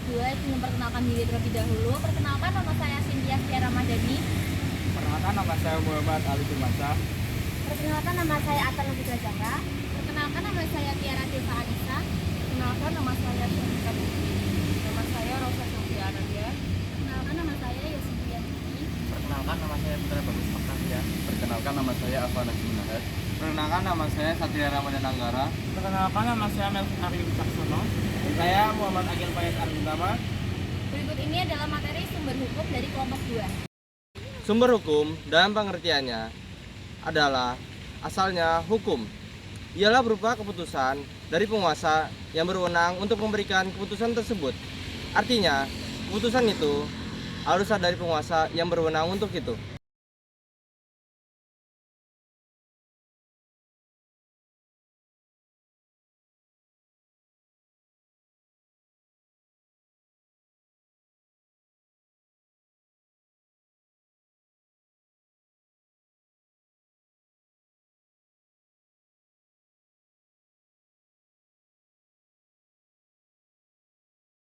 2 ingin memperkenalkan diri terlebih dahulu. Perkenalkan, nama saya Cynthia Ramadhani. Perkenalkan, nama saya Muhammad Ali Firmansyah. Perkenalkan, nama saya Atan Nabila Zahra. Perkenalkan, nama saya Tiara Tilsa Anissa. Perkenalkan, nama saya Syarika Putri. Nama saya Rosa Sofia Anadia. Perkenalkan, nama saya Yosifia. Perkenalkan, nama saya Putra Bagus Faktasia. Perkenalkan, nama saya Afan Najmunahad. Perkenalkan, nama saya Satria Ramadan Anggara. Perkenalkan, nama saya Melvin Aryo Wicaksono. Dan saya Muhammad Agil Fayaz Argentama. Berikut ini adalah materi sumber hukum dari kelompok 2. Sumber hukum dalam pengertiannya adalah asalnya hukum. Ialah berupa keputusan dari penguasa yang berwenang untuk memberikan keputusan tersebut. Artinya, keputusan itu harus ada dari penguasa yang berwenang untuk itu.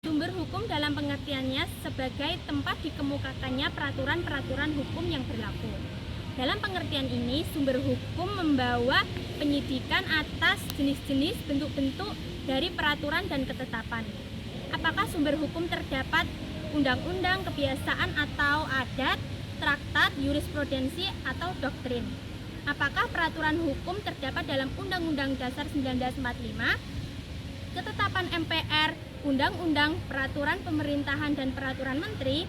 Sumber hukum dalam pengertiannya sebagai tempat dikemukakannya peraturan-peraturan hukum yang berlaku. Dalam pengertian ini, sumber hukum membawa penyidikan atas jenis-jenis bentuk-bentuk dari peraturan dan ketetapan. Apakah sumber hukum terdapat undang-undang, kebiasaan atau adat, traktat, jurisprudensi atau doktrin? Apakah peraturan hukum terdapat dalam Undang-Undang Dasar 1945, ketetapan MPR, undang-undang, peraturan pemerintahan dan peraturan menteri?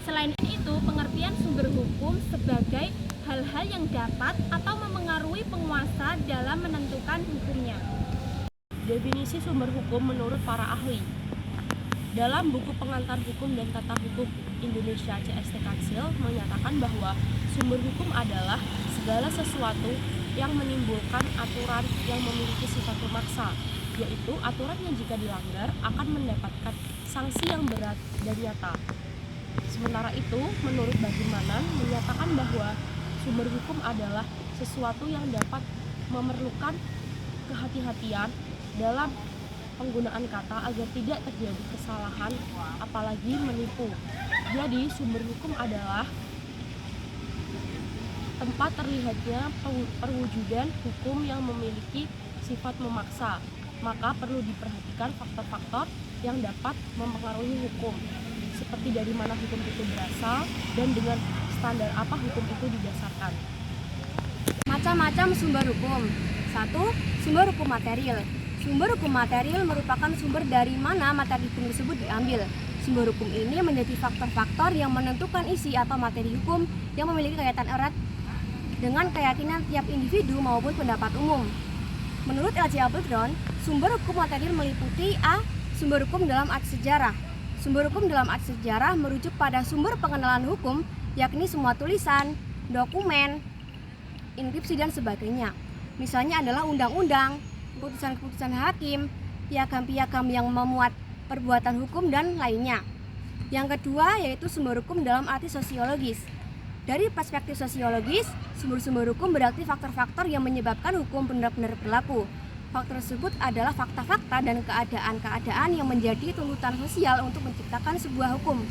Selain itu, pengertian sumber hukum sebagai hal-hal yang dapat atau memengaruhi penguasa dalam menentukan hukumnya. Definisi sumber hukum menurut para ahli. Dalam buku Pengantar Hukum dan Tata Hukum Indonesia CST Kansil menyatakan bahwa sumber hukum adalah segala sesuatu yang menimbulkan aturan yang memiliki sifat memaksa, yaitu aturan yang jika dilanggar akan mendapatkan sanksi yang berat dan nyata. Sementara itu, menurut Bagirmanan menyatakan bahwa sumber hukum adalah sesuatu yang dapat memerlukan kehati-hatian dalam penggunaan kata agar tidak terjadi kesalahan, apalagi menipu. Jadi, sumber hukum adalah tempat terlihatnya perwujudan hukum yang memiliki sifat memaksa. Maka perlu diperhatikan faktor-faktor yang dapat mempengaruhi hukum, seperti dari mana hukum itu berasal dan dengan standar apa hukum itu didasarkan. Macam-macam sumber hukum. 1. Sumber hukum material. Sumber hukum material merupakan sumber dari mana materi hukum tersebut diambil. Sumber hukum ini menjadi faktor-faktor yang menentukan isi atau materi hukum yang memiliki kaitan erat dengan keyakinan tiap individu maupun pendapat umum. Menurut L.J. Appleton, sumber hukum material meliputi A. Sumber hukum dalam arti sejarah. Sumber hukum dalam arti sejarah merujuk pada sumber pengenalan hukum, yakni semua tulisan, dokumen, inskripsi dan sebagainya. Misalnya adalah undang-undang, keputusan-keputusan hakim, piagam-piagam yang memuat perbuatan hukum dan lainnya. Yang kedua yaitu sumber hukum dalam arti sosiologis. Dari perspektif sosiologis, sumber-sumber hukum berarti faktor-faktor yang menyebabkan hukum benar-benar berlaku. Faktor tersebut adalah fakta-fakta dan keadaan-keadaan yang menjadi tuntutan sosial untuk menciptakan sebuah hukum.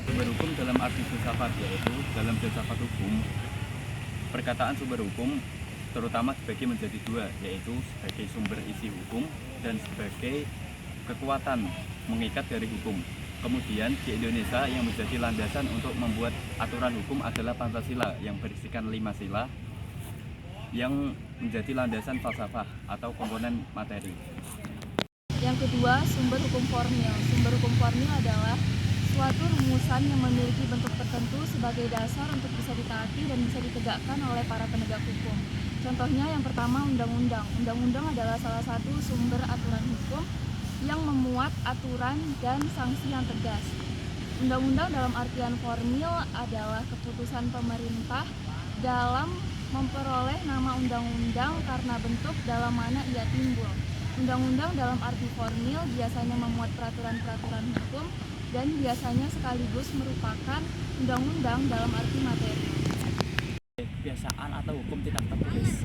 Sumber hukum dalam arti filsafat, yaitu dalam filsafat hukum, perkataan sumber hukum terutama dibagi menjadi dua, yaitu sebagai sumber isi hukum dan sebagai kekuatan mengikat dari hukum. Kemudian di Indonesia yang menjadi landasan untuk membuat aturan hukum adalah Pancasila yang berisikan 5 sila yang menjadi landasan falsafah atau komponen materi. Yang kedua, sumber hukum formil. Sumber hukum formil adalah suatu rumusan yang memiliki bentuk tertentu sebagai dasar untuk bisa ditaati dan bisa ditegakkan oleh para penegak hukum. Contohnya yang pertama, undang-undang. Undang-undang adalah salah satu sumber aturan hukum yang memuat aturan dan sanksi yang tegas. Undang-undang dalam artian formil adalah keputusan pemerintah dalam memperoleh nama undang-undang karena bentuk dalam mana ia timbul. Undang-undang dalam arti formil biasanya memuat peraturan-peraturan hukum dan biasanya sekaligus merupakan undang-undang dalam arti materi. Kebiasaan atau hukum tidak tertulis.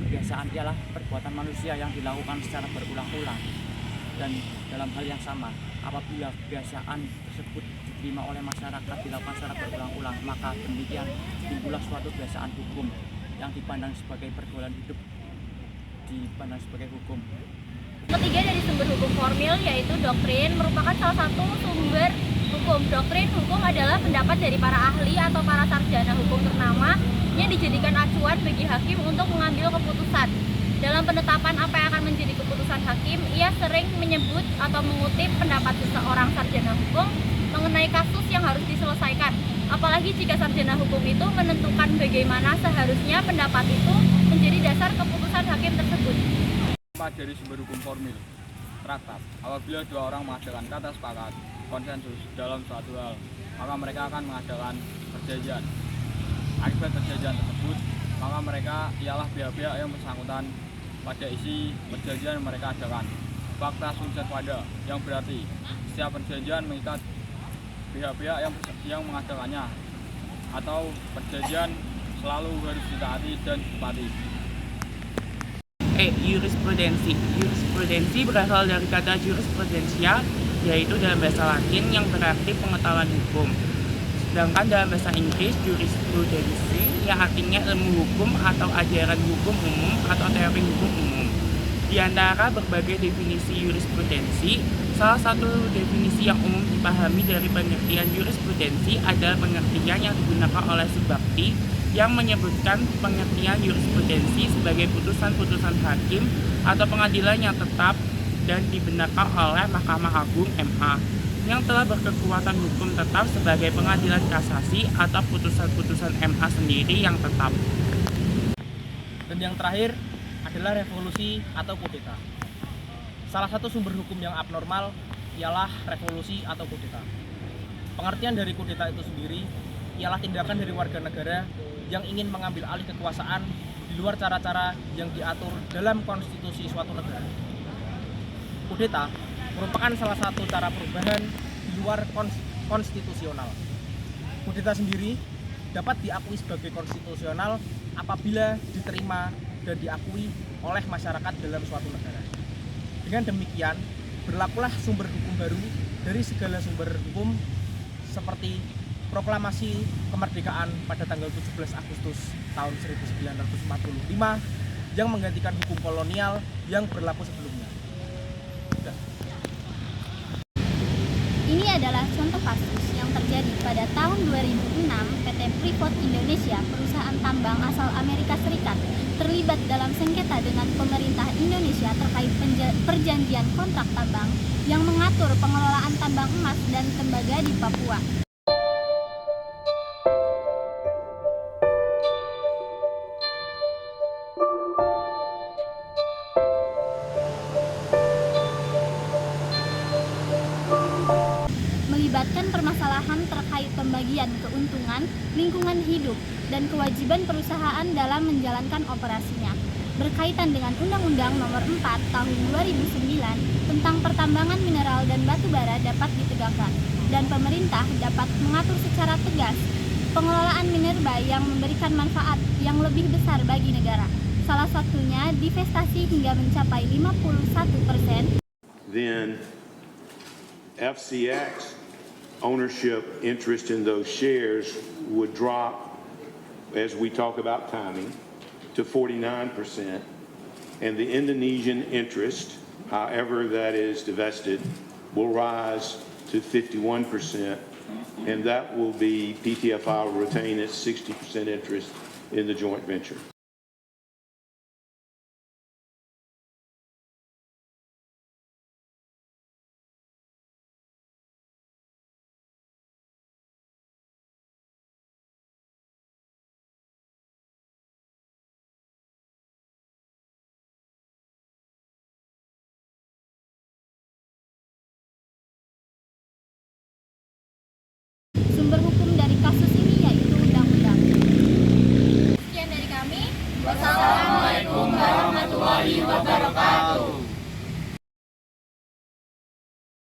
Kebiasaan ialah perbuatan manusia yang dilakukan secara berulang-ulang. Dan dalam hal yang sama, apabila kebiasaan tersebut diterima oleh masyarakat dilakukan secara berulang-ulang, maka demikian timbullah suatu kebiasaan hukum yang dipandang sebagai pergaulan hidup, dipandang sebagai hukum. Ketiga dari sumber hukum formil yaitu doktrin merupakan salah satu sumber hukum. Doktrin hukum adalah pendapat dari para ahli atau para sarjana hukum ternama yang dijadikan acuan bagi hakim untuk mengambil keputusan. Dalam penetapan apa yang akan menjadi keputusan hakim, ia sering menyebut atau mengutip pendapat seseorang sarjana hukum mengenai kasus yang harus diselesaikan. Apalagi jika sarjana hukum itu menentukan bagaimana seharusnya pendapat itu menjadi dasar keputusan hakim tersebut. Dari sumber hukum formil, traktat. Apabila dua orang mengadakan kata sepakat, konsensus dalam suatu hal, maka mereka akan mengadakan perjanjian. Akibat perjanjian tersebut, maka mereka ialah pihak-pihak yang bersangkutan pada isi perjanjian mereka adakan. Fakta sunset pada, yang berarti setiap perjanjian mengikat pihak-pihak yang mengadakannya, atau perjanjian selalu harus ditaati dan ditepati. Jurisprudensi. Jurisprudensi berasal dari kata jurisprudensia, yaitu dalam bahasa Latin yang berarti pengetahuan hukum. Sedangkan dalam bahasa Inggris, jurisprudensi yang artinya ilmu hukum atau ajaran hukum umum atau teori hukum umum. Di antara berbagai definisi jurisprudensi, salah satu definisi yang umum dipahami dari pengertian jurisprudensi adalah pengertian yang digunakan oleh Subakti yang menyebutkan pengertian jurisprudensi sebagai putusan-putusan hakim atau pengadilan yang tetap dan dibenarkan oleh Mahkamah Agung (MA) yang telah berkekuatan hukum tetap sebagai pengadilan kasasi atau putusan-putusan MA sendiri yang tetap. Dan yang terakhir adalah revolusi atau kudeta. Salah satu sumber hukum yang abnormal ialah revolusi atau kudeta. Pengertian dari kudeta itu sendiri ialah tindakan dari warga negara yang ingin mengambil alih kekuasaan di luar cara-cara yang diatur dalam konstitusi suatu negara. Kudeta merupakan salah satu cara perubahan di luar konstitusional. Kudeta sendiri dapat diakui sebagai konstitusional apabila diterima dan diakui oleh masyarakat dalam suatu negara. Dengan demikian, berlakulah sumber hukum baru dari segala sumber hukum seperti proklamasi kemerdekaan pada tanggal 17 Agustus tahun 1945 yang menggantikan hukum kolonial yang berlaku sebelumnya. Ini adalah contoh kasus yang terjadi pada tahun 2006. PT Freeport Indonesia, perusahaan tambang asal Amerika Serikat, terlibat dalam sengketa dengan pemerintah Indonesia terkait perjanjian kontrak tambang yang mengatur pengelolaan tambang emas dan tembaga di Papua. Melibatkan permasalahan terkait pembagian keuntungan, lingkungan hidup, dan kewajiban perusahaan dalam menjalankan operasinya. Berkaitan dengan Undang-Undang Nomor 4 Tahun 2009 tentang pertambangan mineral dan batu bara dapat ditegakkan, dan pemerintah dapat mengatur secara tegas pengelolaan minerba yang memberikan manfaat yang lebih besar bagi negara. Salah satunya divestasi hingga mencapai 51%. Then FCX ownership interest in those shares would drop, as we talk about timing, to 49%, and the Indonesian interest, however that is divested, will rise to 51%, and that will be PTFI will retain its 60% interest in the joint venture.